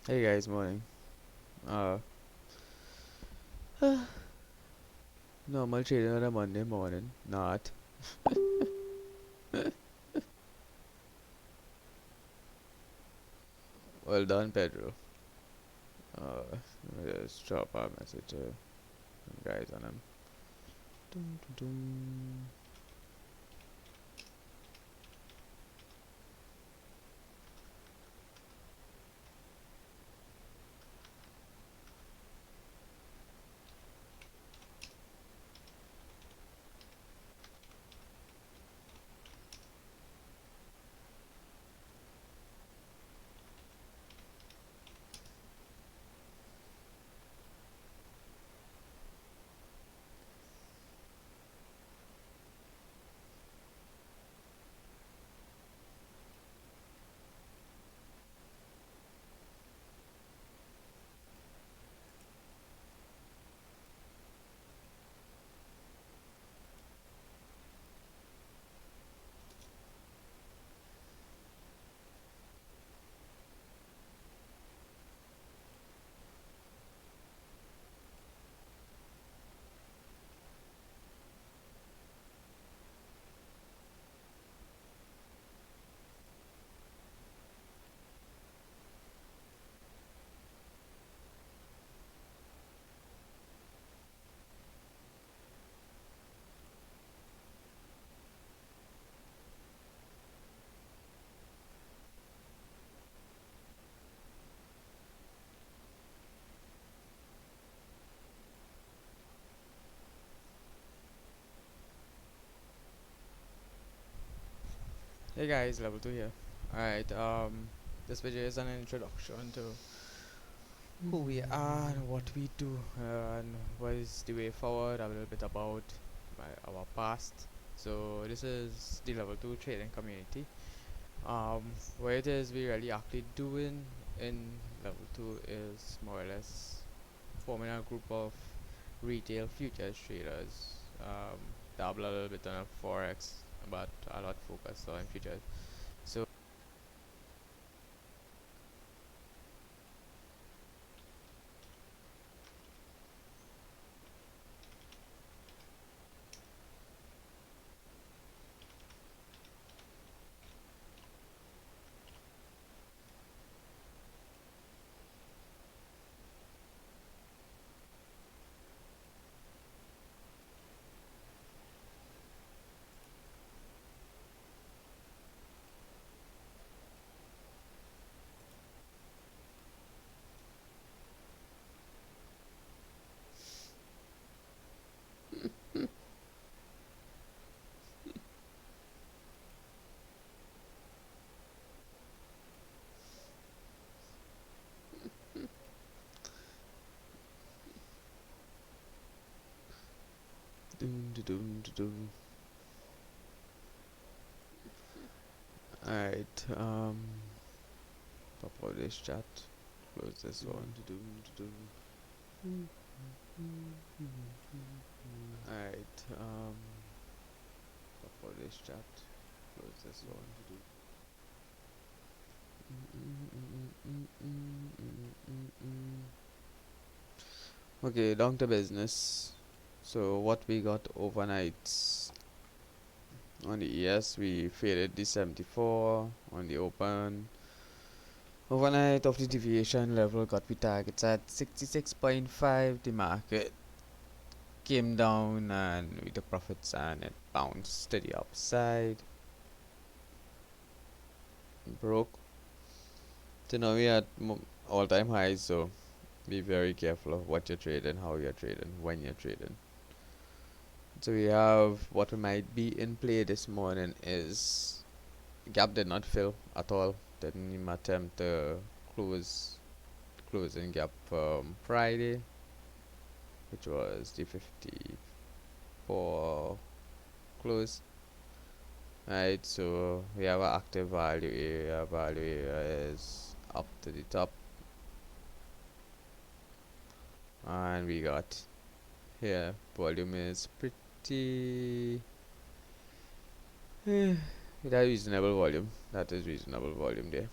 Hey guys, morning. Uh, Normal trading on a Monday morning. Not. Well done, Pedro. Let me just drop a message to some guys on him. Dum, dum, dum. Hey guys, level 2 here. Alright, this video is an introduction to who we are and what we do and what is the way forward, a little bit about our past. So this is the level 2 trading community. What it is we really actually doing in level 2 is more or less forming a group of retail futures traders. Dabble a little bit on forex, but a lot focused on futures. So doom, doom, doom. Alright, pop out this chat, close this one. Alright, pop out this chat, close this one. Okay, down to business. So what we got overnight on the ES, we faded the 74 on the open. Overnight of the deviation level got we targets at 66.5. The market came down and we took profits and it bounced to the upside. Broke. So now we at all-time highs, so be very careful of what you're trading, how you're trading, when you're trading. So we have what we might be in play this morning is gap did not fill at all. Didn't even attempt to closing gap from Friday, which was the 54 close. Right, so we have an active value area. Value area is up to the top, and we got here volume is pretty it has reasonable volume. That is reasonable volume there.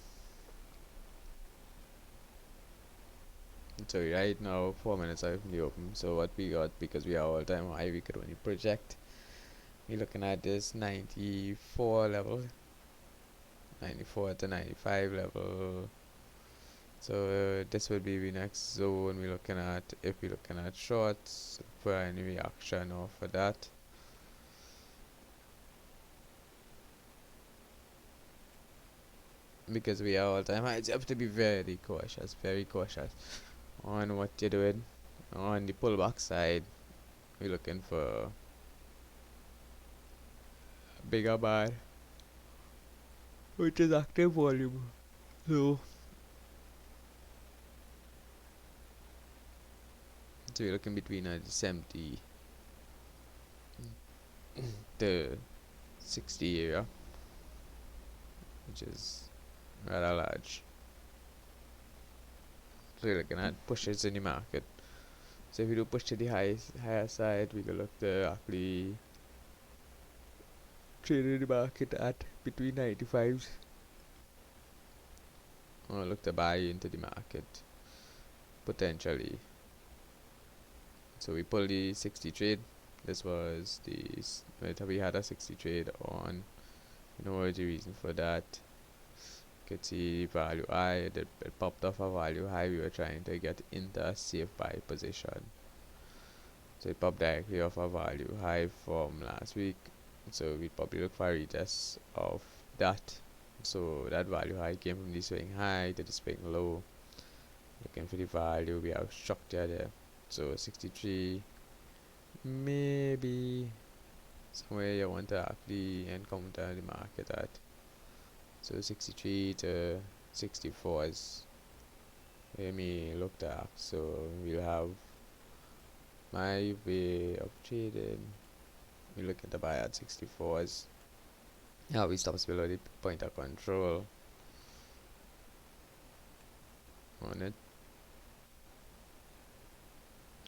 So right now 4 minutes away from the open. So what we got, because we are all time high, we could only project. We're looking at this 94 level, 94 to 95 level. So this would be the next zone we're looking at. If we're looking at shorts for any reaction or for that, because we are all time high, you have to be very cautious on what you're doing. On the pullback side, we're looking for a bigger bar, which is active volume. So we're looking between 70 to 60 area, which is rather large. So we're looking at pushes in the market. So if we do push to the higher side, we can look to actually trade in the market at between 95s, or look to buy into the market potentially. So we pull the 60 trade. This was we had a 60 trade on. You know what the reason for that? You could see value high. It popped off a value high. We were trying to get into a safe buy position. So it popped directly off a value high from last week. So we probably look for a retest of that. So that value high came from the swing high to the swing low. Looking for the value, we have structure there. So 63, maybe somewhere you want to actually encounter the market at. So 63 to 64 is where me looked at. So we'll have my way of trading. We look at the buy at 64s. Yeah, we stops below the point of control on it.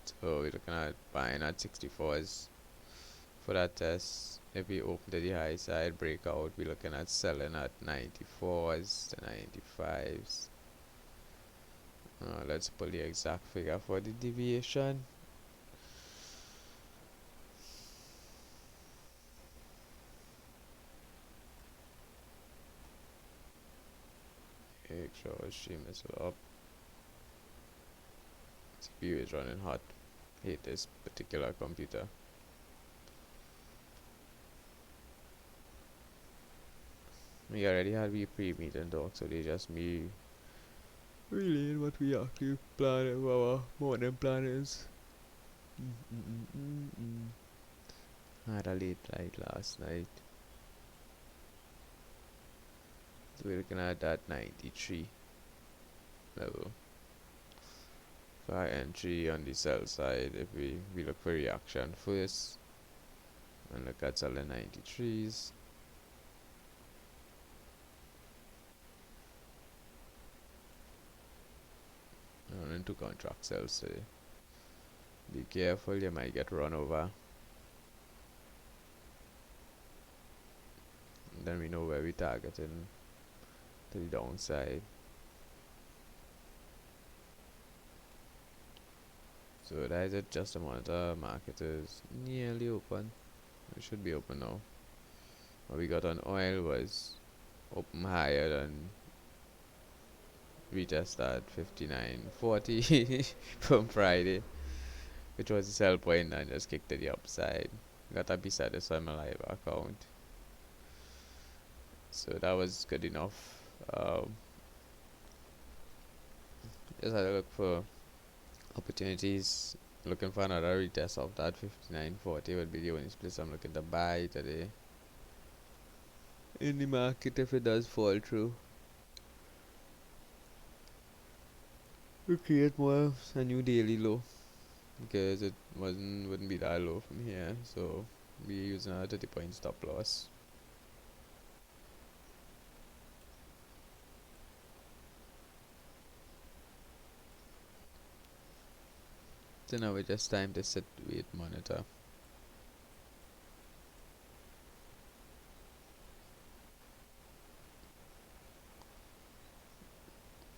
So we're looking at buying at 64s for that test. If we open to the high side breakout, we're looking at selling at 94s to 95s. Let's pull the exact figure for the deviation. Make sure our stream is up. CPU is running hot. Hate this particular computer. We already had we pre-meeting talk, so they just me relaying what we actually plan, our morning plan is. I had a late night last night. So we're looking at that 93 level. For entry on the sell side, if we look for reaction first and look at selling 93s. And into contract sales today. Be careful, you might get run over. And then we know where we're targeting to the downside. So that is it, just a monitor. Market is nearly open. It should be open now. What we got on oil was open higher than retest at 59.40 from Friday, which was the sell point, and just kicked to the upside. Got a piece of this on my live account. So that was good enough. Just had to look for opportunities. Looking for another retest of that 59.40 would be the only place I'm looking to buy today in the market if it does fall through. We create more a new daily low, because it wouldn't be that low from here, so we using a 30-point stop loss. So now it's just time to sit, wait, monitor.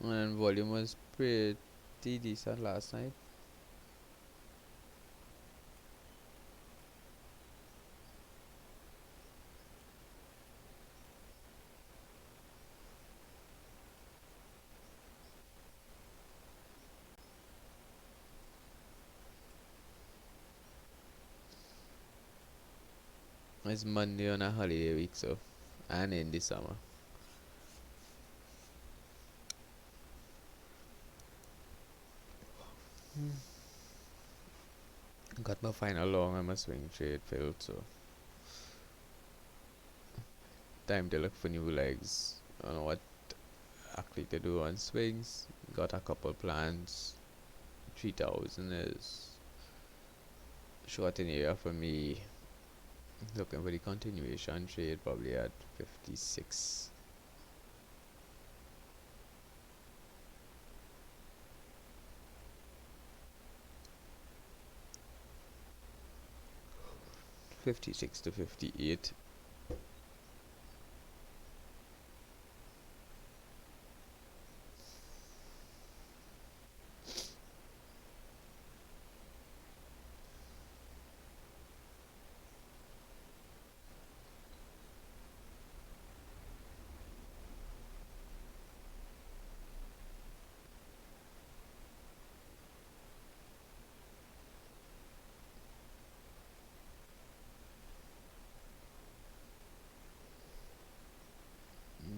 And volume was pretty decent last night. It's Monday on a holiday week, so and in the summer. Got my final long and my swing trade filled, so time to look for new legs. I don't know what actually to do on swings. Got a couple plans. 3,000 is short in area for me. Looking for the continuation trade probably at 56. 56 to 58.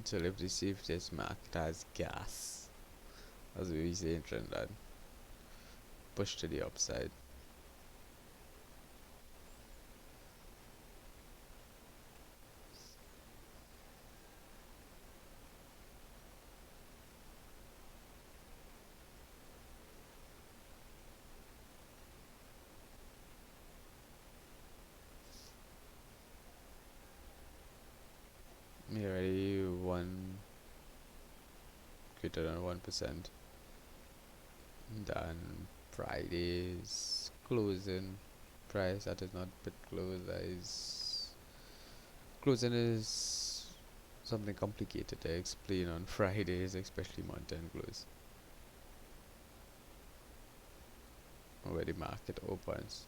So let's receive this market as gas, as we say in Trinidad. Push to the upside. We already one greater than 1%. Then Friday's closing price that is not bit close, that is closing is something complicated to explain on Fridays, especially month end close, where the market opens.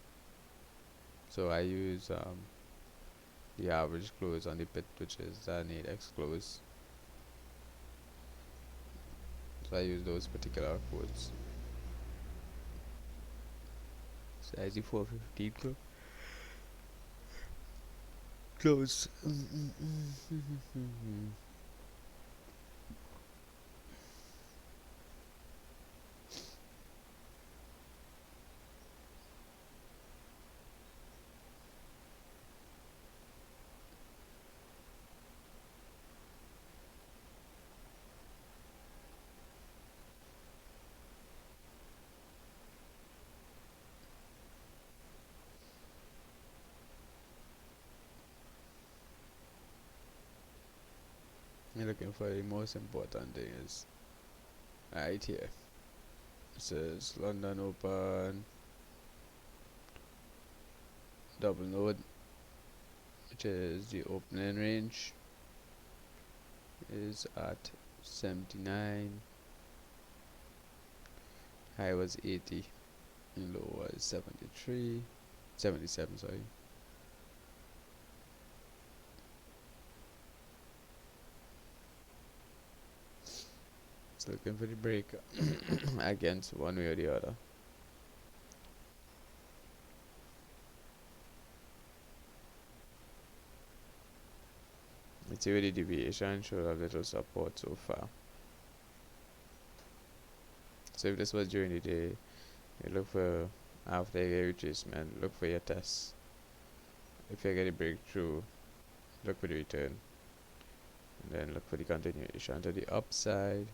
So I use the average close on the pit, which is an 8x close. So I use those particular quotes. So as the 450 close. You're looking for the most important thing is right here. It says London Open double node, which is the opening range is at 79, high was 80 and low was 73, 77, sorry. So looking for the break against one way or the other. It's already deviation showed a little support so far. So if this was during the day, you look for after your retracement, look for your test. If you get a breakthrough, look for the return. And then look for the continuation to the upside.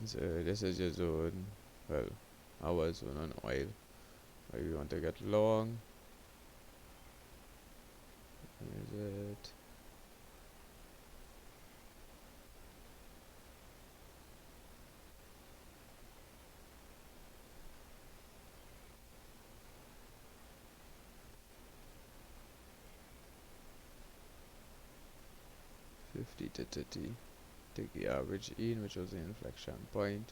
So this is your zone. Well, our zone on oil. Where we want to get long. Is it 50 to 30? Take the average in, which was the inflection point.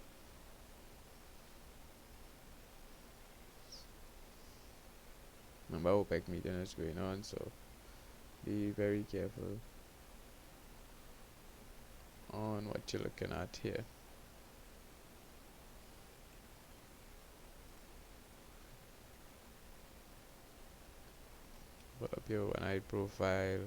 Remember, OPEC meeting is going on, so be very careful on what you're looking at here. Put up your one-eyed profile.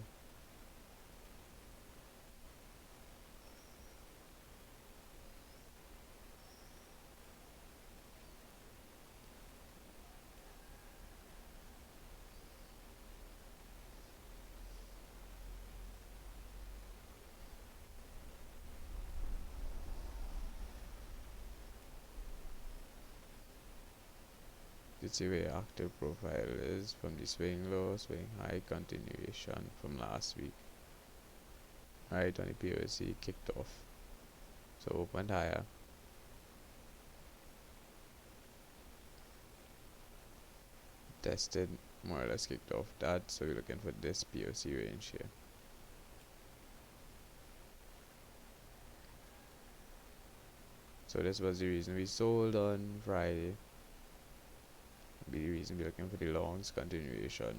You see where your active profile is from the swing low, swing high continuation from last week. Right on the POC kicked off. So opened higher. Tested, more or less kicked off that. So we're looking for this POC range here. So this was the reason we sold on Friday. Be the reason we're looking for the longs continuation.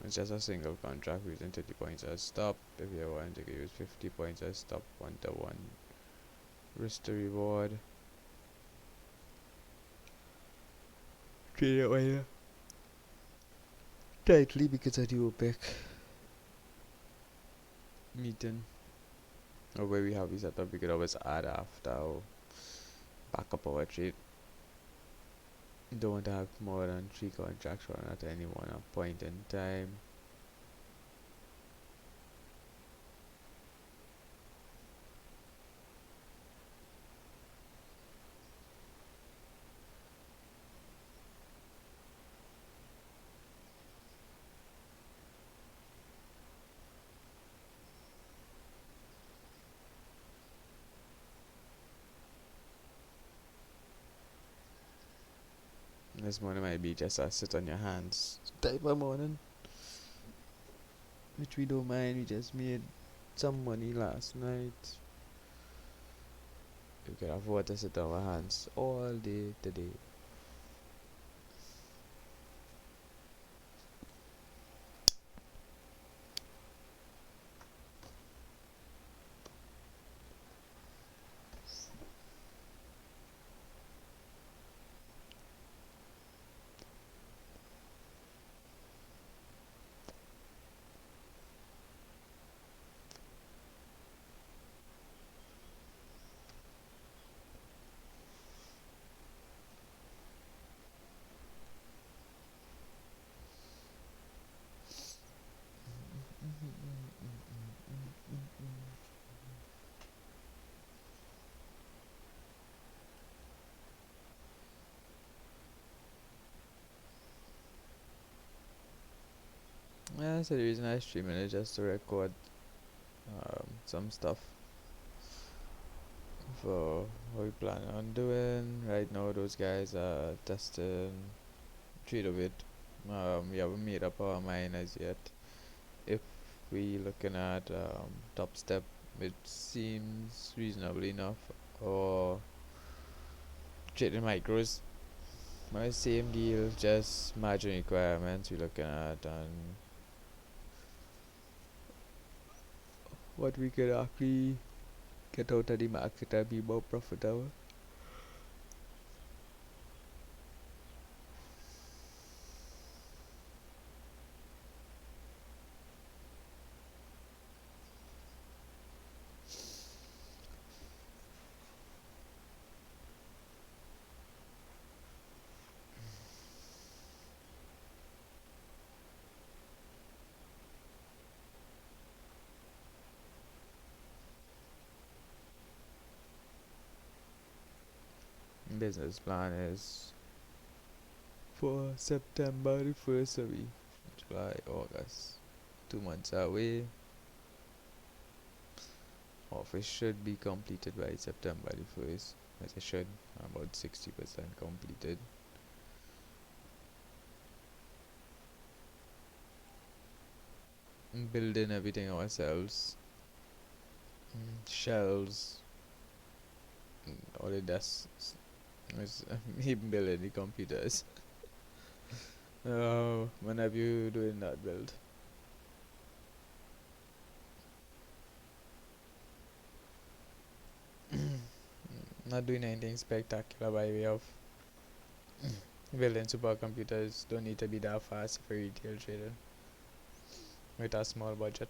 It's just a single contract using 30 points as stop. If you want, you can use 50 points as stop, 1-to-1 risk to reward. Trade it later. Tightly because of the OPEC meeting. Or where we have this setup, we could always add after or back up our trade. You don't want to have more than 3 contracts run at any one point in time. This morning might be just a sit on your hands type of morning, which we don't mind. We just made some money last night. We can afford to sit on our hands all day today. Yeah, so the reason I stream it is just to record some stuff for what we plan on doing. Right now, those guys are testing trade of it. We haven't made up our mind as yet. If we looking at top step, it seems reasonable enough. Or trading micros, my same deal, just margin requirements we looking at and what we could actually get out of the market and be more profitable. business plan is for September the 1st of July, August. 2 months away. Office should be completed by September the 1st. As I should, about 60% completed. Building everything ourselves. Shelves, all the desks. It's even building the computers. When have you doing that build? Not doing anything spectacular by way of building supercomputers. Don't need to be that fast for retail trader with a small budget.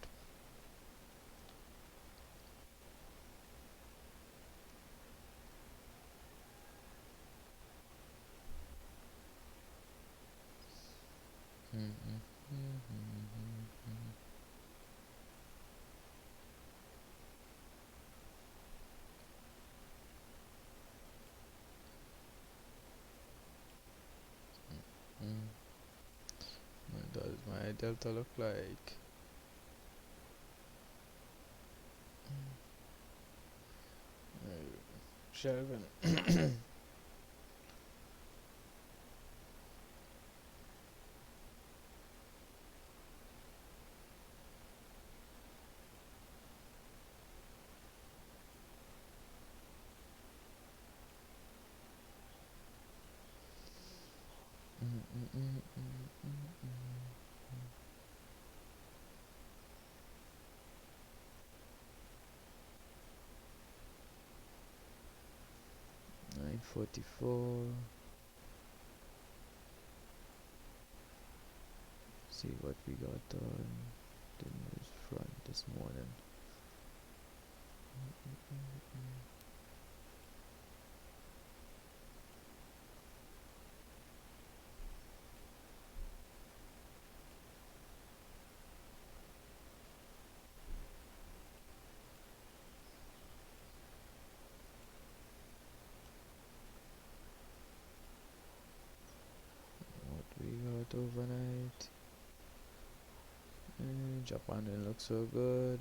What does my delta look like? Shelving. Mm, 9:44. See what we got on the news front this morning. What we got overnight. Japan didn't look so good.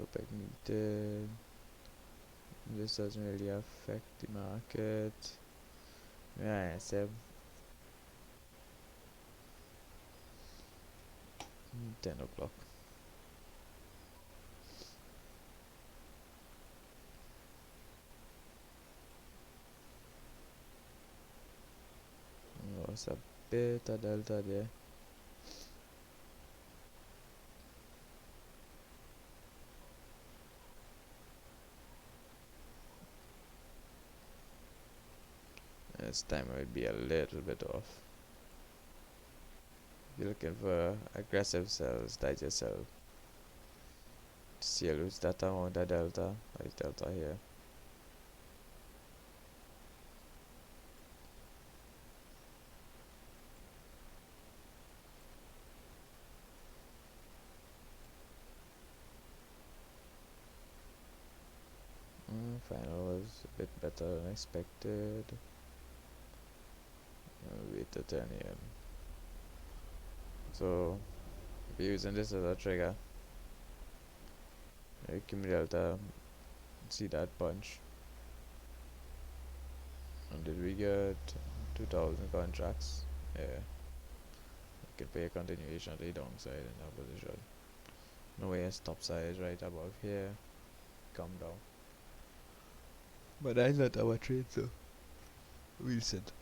OPEC meeting. This doesn't really affect the market. Yeah, 10 o'clock. Lost a bit of delta there. This time it would be a little bit off. If you're looking for aggressive sells, digest sell. See, lose that amount of delta. Like delta here. Final was a bit better than expected. Wait to 10 a.m. So, we're using this as a trigger. Accumulate delta. See that punch. And did we get 2,000 contracts? Yeah. We could pay a continuation to the downside in that position. No way, stop size right above here. Come down. But that's not our trade, so we'll sit.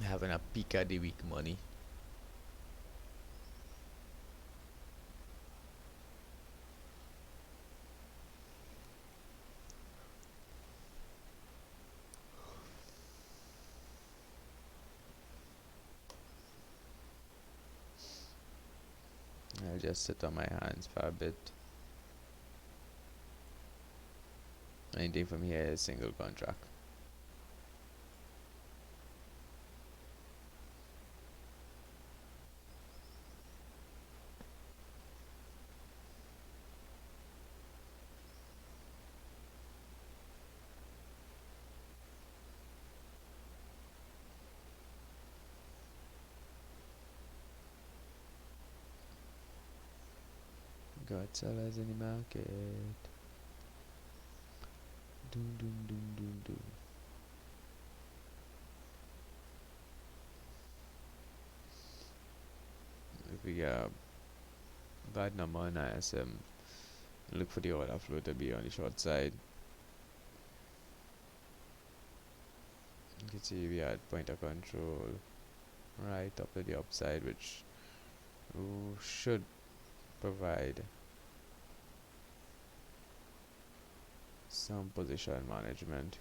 Having a peak of the week money. just sit on my hands for a bit. Anything from here is single contract. Got sellers in the market. Doom, doom, doom, doom, doom. If we get a bad number on ISM, look for the order flow to be on the short side. You can see we had point of control right up to the upside, which should provide some position management.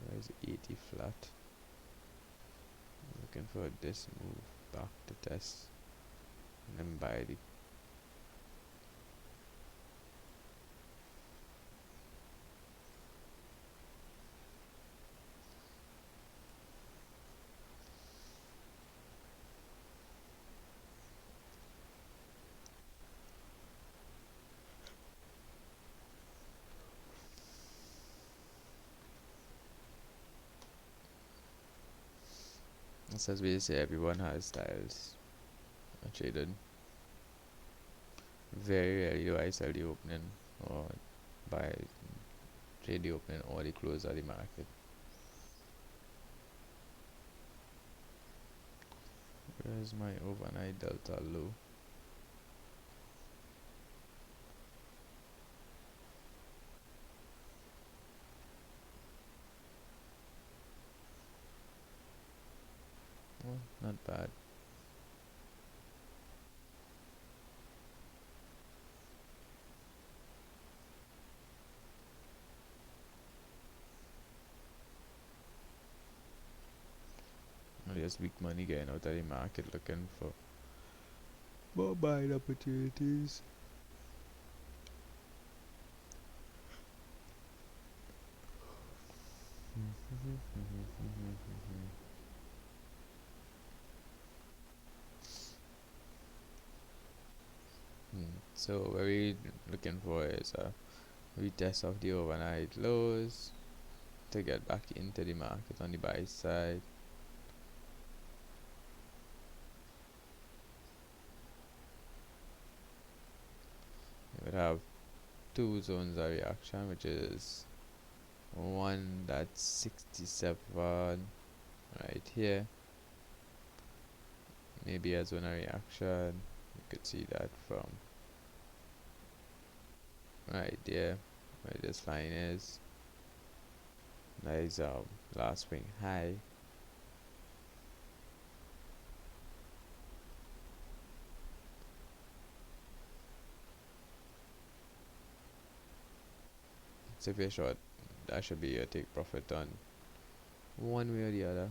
Where's 80 flat? Looking for this move back to test and then buy the as we say, everyone has styles. I traded very rarely do I sell the opening or buy trade the opening or the close of the market. Where's my overnight delta low? Oh, not bad. There's weak money getting out of the market looking for more buying opportunities. So what we looking for is a retest of the overnight lows to get back into the market on the buy side. You would have two zones of reaction, which is one that's 67 right here, maybe a zone of reaction. You could see that from right there where this line is. That is last swing high. So if you're short, that should be your take profit on one way or the other.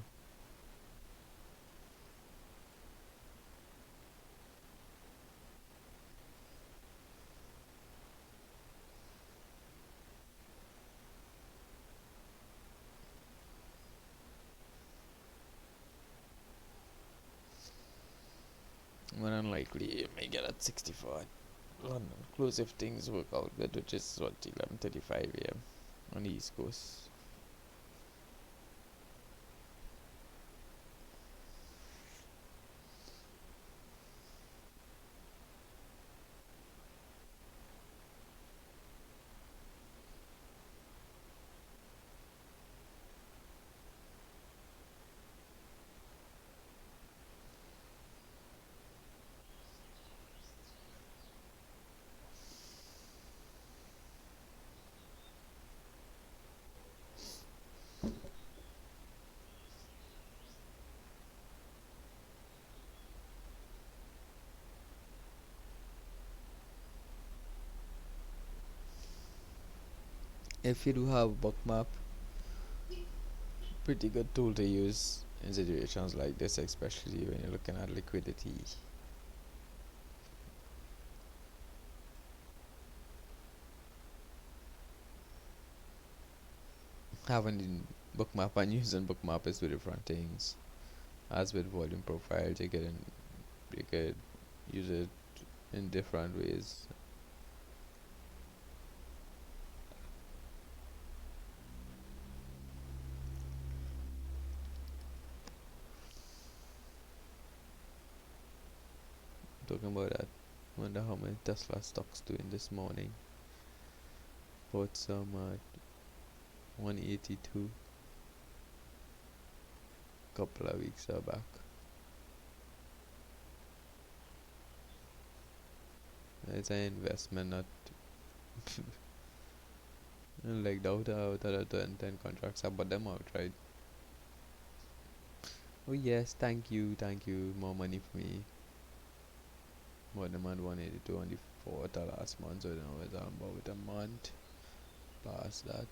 More unlikely you may get at 64. London close if things work out good, which is what 11:35 a.m. on the East Coast. If you do have bookmap, pretty good tool to use in situations like this, especially when you're looking at liquidity. having bookmap and using bookmap is two different things. As with volume profiles, you could use it in different ways. Talking about that, wonder how many Tesla stocks doing this morning. Bought some at 182 couple of weeks back. It's an investment, not like the outer 10 contracts. I bought them outright. Oh yes, thank you. More money for me. Bought them at 182 on the 4th of last month, so now it's about a month past that.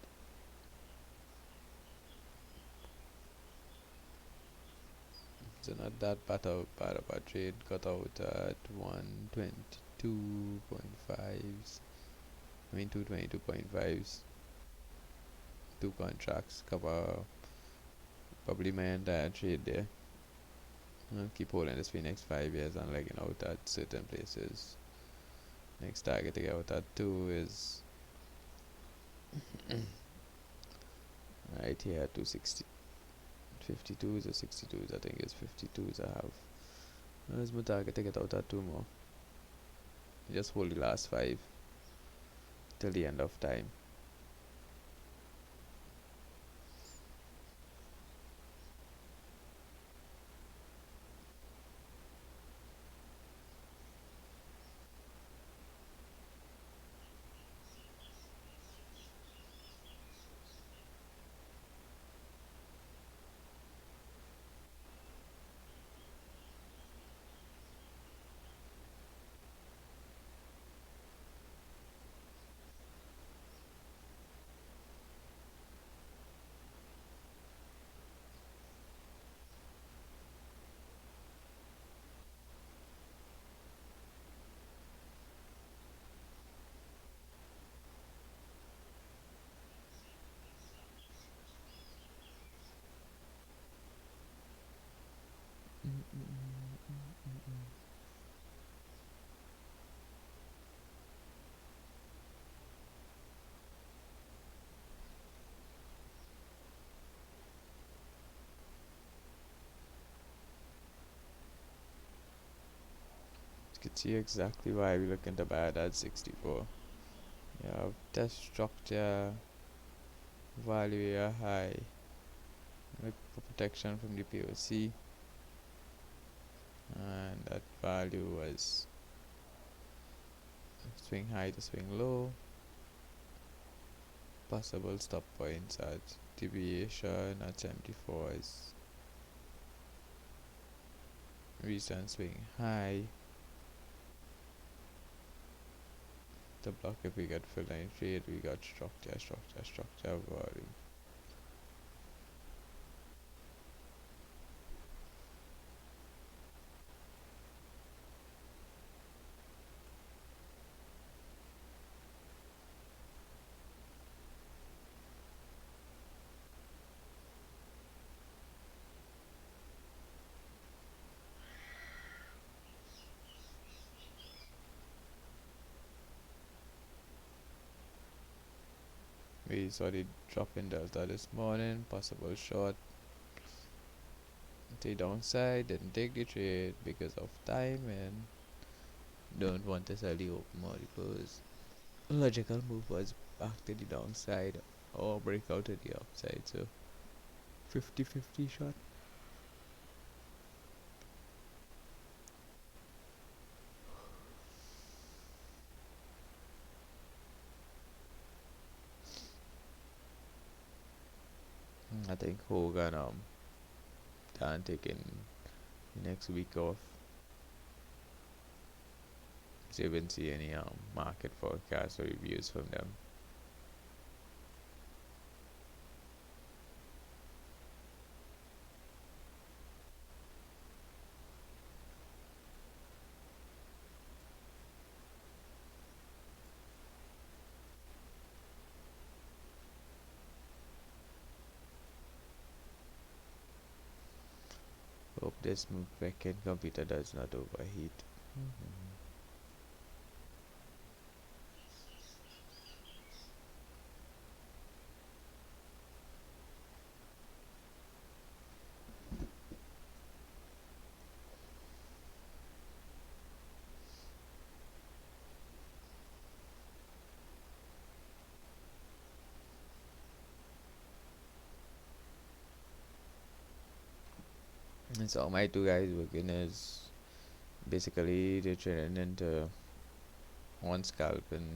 So not that bad of a trade. Got out at 122.5s. I mean 222.5s. Two contracts cover probably my entire trade there. I'll keep holding this for the next 5 years and legging out at certain places. Next target to get out at 2 is right here, 260. 52s or 62s, I think it's 52s I have. Where's my target to get out at 2 more? Just hold the last 5 till the end of time. You can see exactly why we're looking to buy it at 64. You have test structure, value area high, look for protection from the POC, and that value was swing high to swing low. Possible stop points at deviation at 74 is recent swing high. The block, if we get full line trade, we got structure volume. We saw the drop in delta this morning, possible short. The downside, didn't take the trade because of time and don't want to sell the open multiples. Logical move was back to the downside or breakout to the upside, so 50-50 shot. I think Hogan done taking the next week off. So you didn't see any market forecasts or reviews from them. Hope this wicked computer does not overheat. And so my two guys working is basically they're trading into one scalp and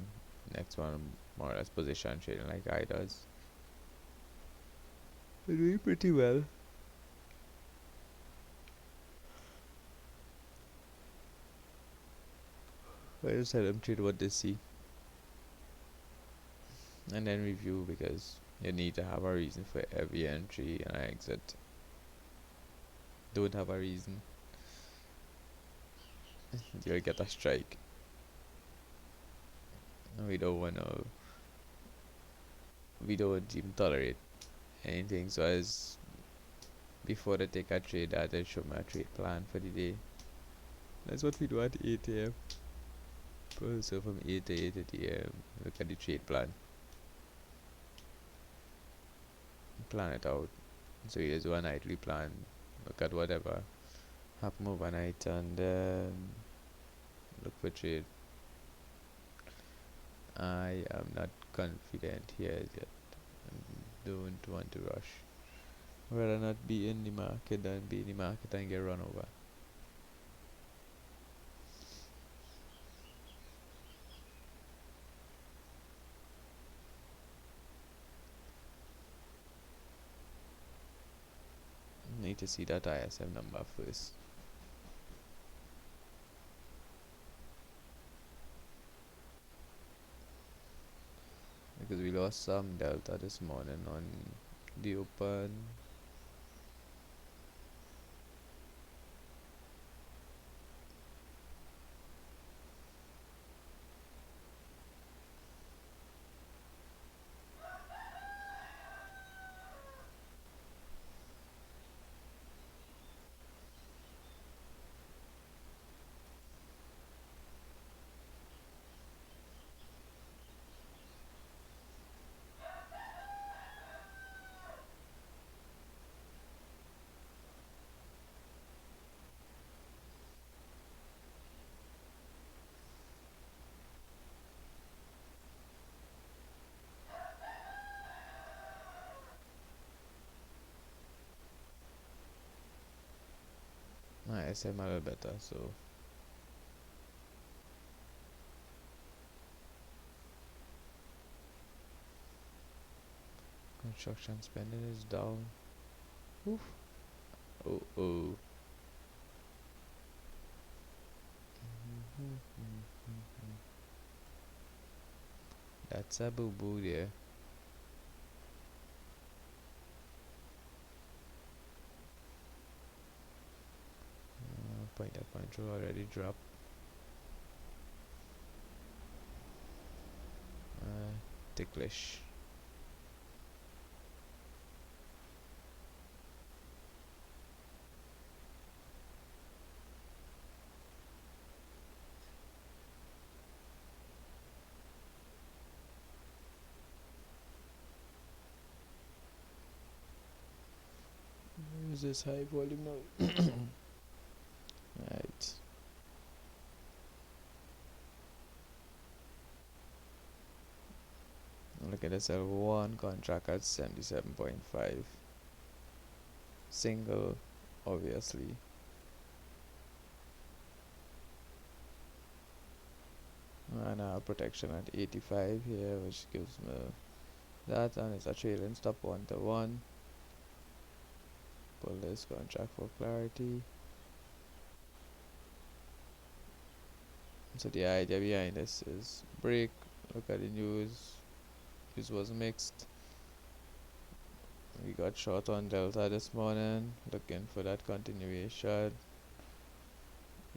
next one more or less position trading like I does. They're doing pretty well. I just had them trade what they see and then review because you need to have a reason for every entry and exit. Don't have a reason, you'll get a strike. And we don't even tolerate anything. So as before they take a trade, they show me a trade plan for the day. That's what we do at 8 a.m. So from 8 to 8:30 a.m. look at the trade plan, plan it out. So here's one nightly plan. Look at whatever happen overnight and look for trade. I am not confident here yet. Don't want to rush. Rather not be in the market than be in the market and get run over. Need to see that ISM number first. Because we lost some delta this morning on the open. ISM a little better, so construction spending is down. Oof. Oh oh. That's a boo boo there. Point of control already dropped. Ticklish. Where is this high volume now? Right. Look at this L1 contract at 77.5. Single, obviously. And protection at 85 here, which gives me that, and it's a trailing stop 1 to 1. Pull this contract for clarity. So the idea behind this is break. Look at the news. News was mixed. We got short on Delta this morning. Looking for that continuation.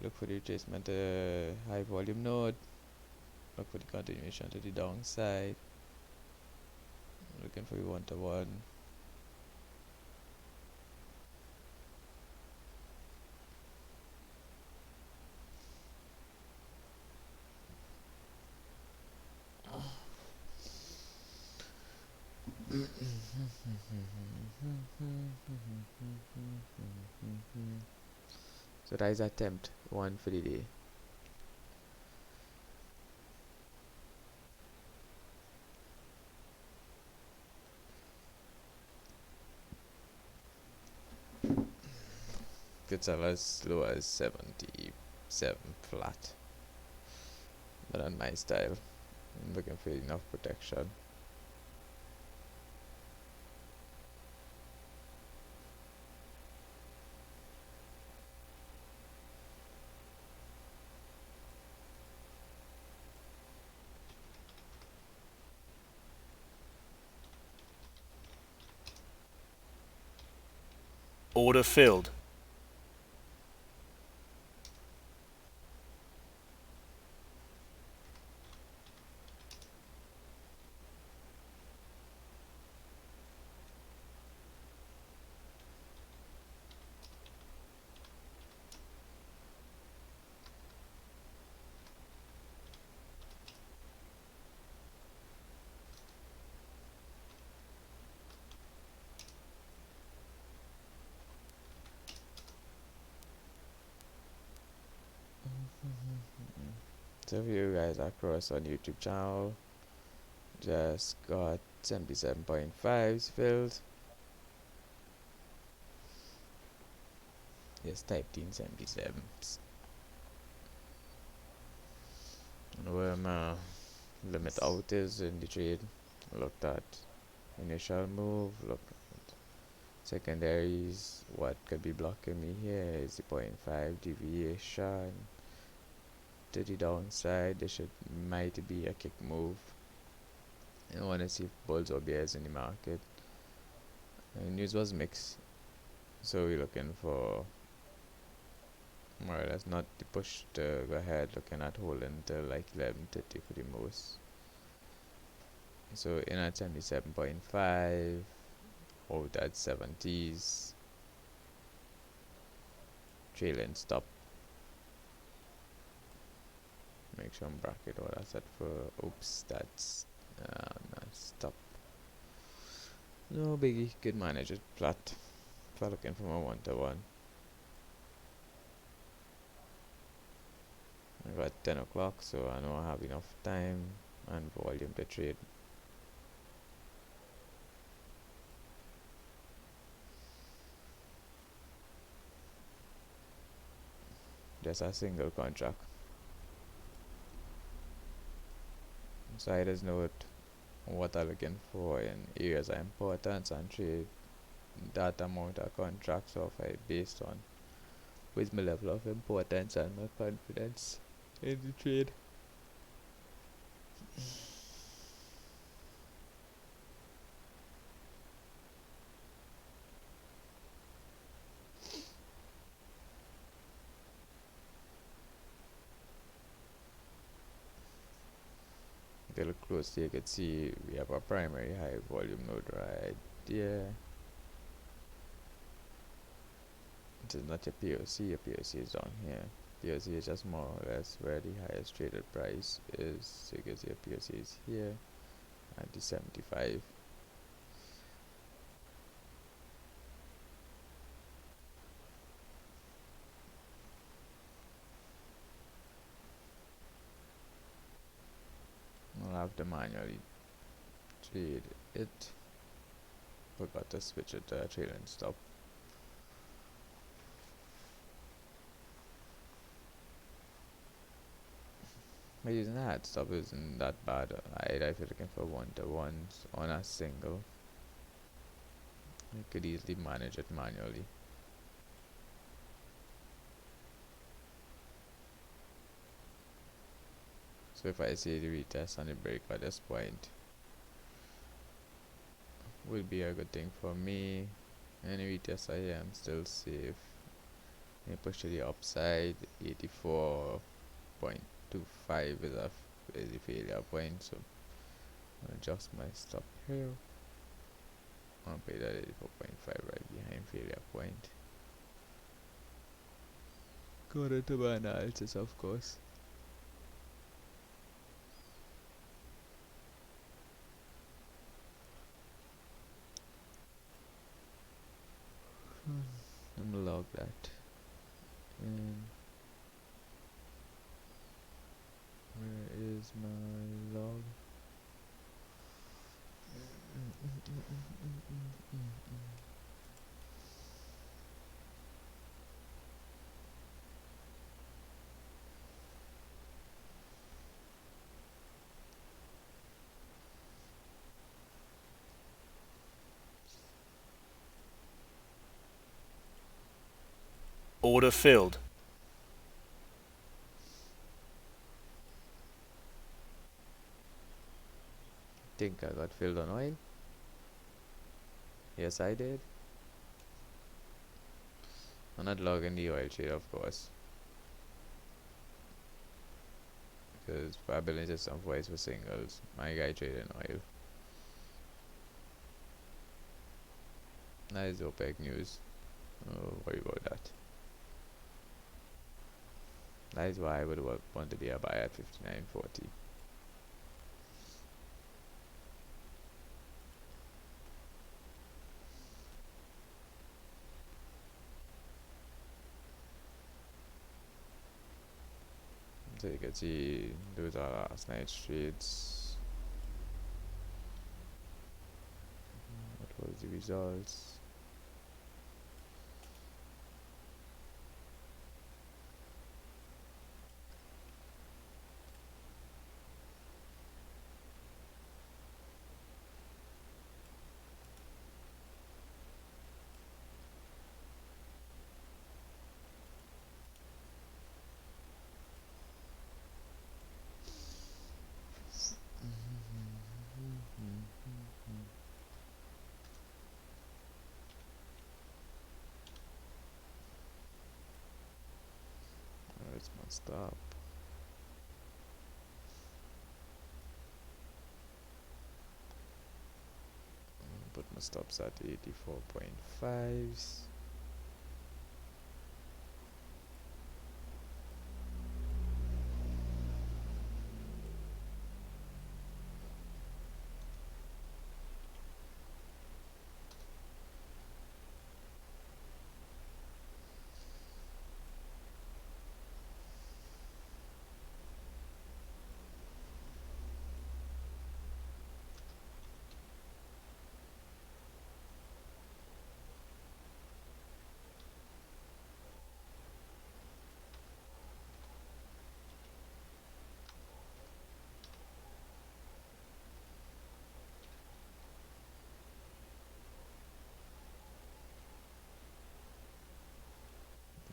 Look for the retracement to high volume node. Look for the continuation to the downside. Looking for the 1 to 1. So that is attempt one for the day. Could sell as low as 77 flat. But on my style, I'm looking for enough protection. Order filled. So if you guys are across on YouTube channel, just got 77.5s filled. Just typed in 77s. And where my limit out is in the trade. Looked at initial move, look at secondaries. What could be blocking me here is the point 0.5 deviation to the downside. There might be a kick move. I want to see if bulls or bears in the market. News was mixed, so we're looking for more or less not the push to go ahead, looking at holding till like 11:30 for the most. So in at 77.5, out at 70s, trailing stop. Make sure I'm bracket what I set for. Oops, that's not stop. No biggie, could manage it flat. If I'm looking for my 1-to-1. I got 10 o'clock, so I know I have enough time and volume to trade. Just a single contract. Insiders note what I'm looking for in areas of importance and trade that amount of contracts off I based on with my level of importance and my confidence in the trade. If you look closely, you can see we have a primary high volume node right there. It is not a POC, a POC is down here. POC is just more or less where the highest traded price is. So you can see a POC is here at the 75. I'll have to manually trade it. Forgot to switch it to a trailing stop. But using a hard stop isn't that bad either if you're looking for 1-to-1s on a single. You could easily manage it manually. So if I see the retest and the break at this point, will be a good thing for me. Any retest I am still safe. Let push to the upside. 84.25 is the failure point, so I'll adjust my stop here. I'll pay that 84.5 right behind failure point. Go into my analysis, of course. Order filled. Think I got filled on oil? Yes, I did. I'm not logging the oil trade, of course, because probability system voice for singles. My guy trading oil. That is OPEC news. Oh, worry about that. That is why I would want to be a buyer at 59.40. So you can see those are last night's trades. What was the results? It's messed up. Put my stops at 84.5s.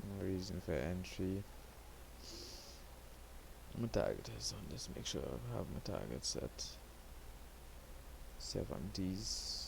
No reason for entry. My target is on this. Make sure I have my targets at 70s.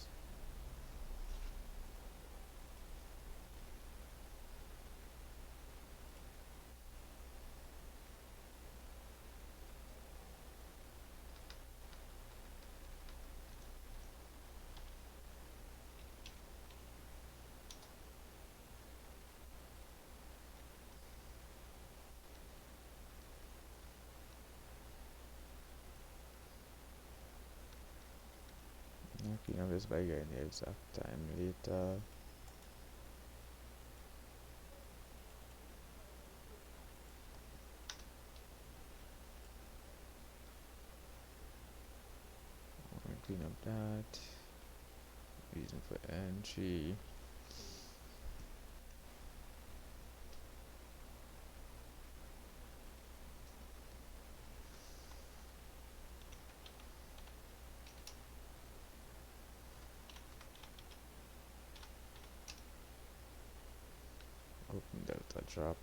Okay, now this by getting the exact time later. Clean up that. Reason for entry. Open delta drop.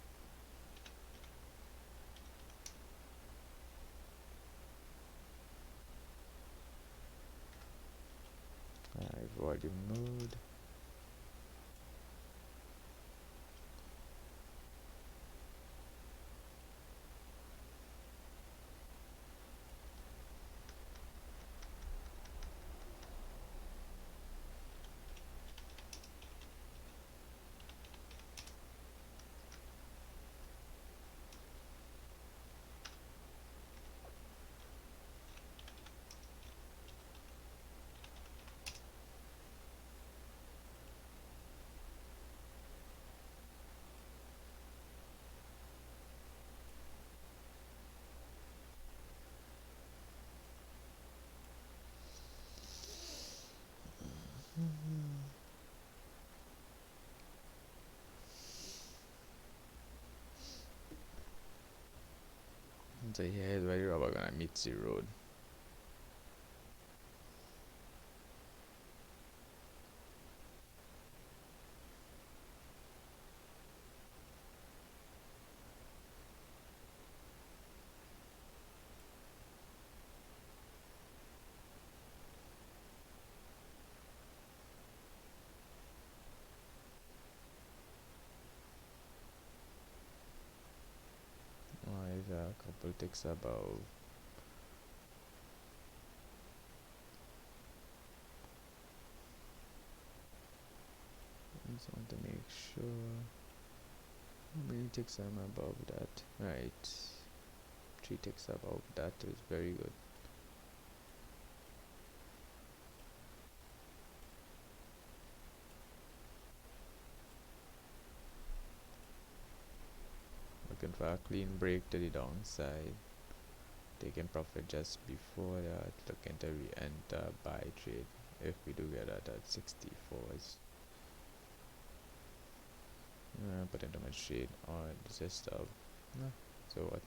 High volume node. So here is where the rubber gonna meet the road. If a couple takes about I just want to make sure how many ticks I'm above that. Right. 3 ticks above that is very good. Looking for a clean break to the downside. Taking profit just before that. Looking to re-enter buy trade if we do get that at 64s. Put into my trade on the system. No. So what?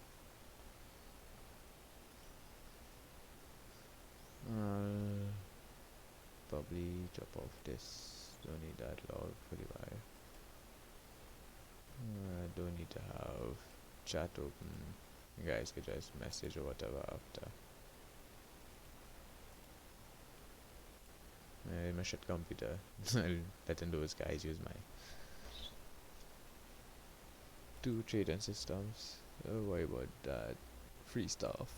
Probably drop off this. Don't need that log for the buy. Don't need to have chat open. You guys could just message or whatever after. My shit computer. Letting those guys use my two trading systems. Don't worry about that. Free stuff.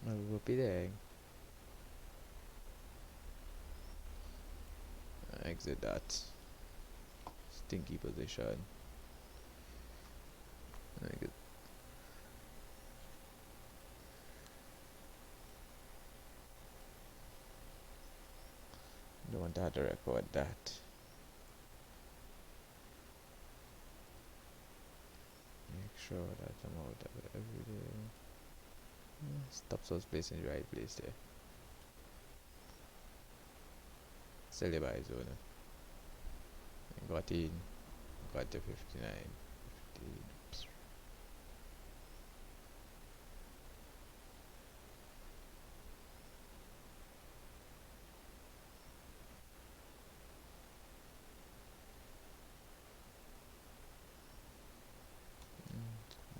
We'll be there. Exit that stinky position. I don't want to have to record that. Make sure that I'm out of it every day. Stop source placed in the right place there. Sell the buy zone. Got in. Got to 59. 15.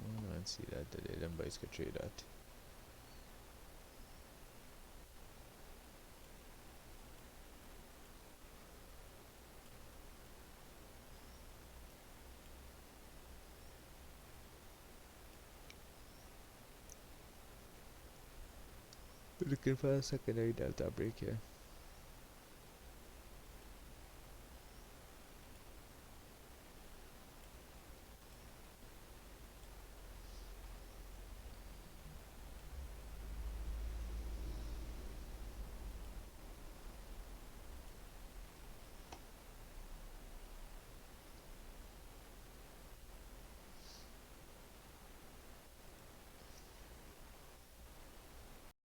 I don't see that today. Them boys could trade that. Looking for a secondary delta break here.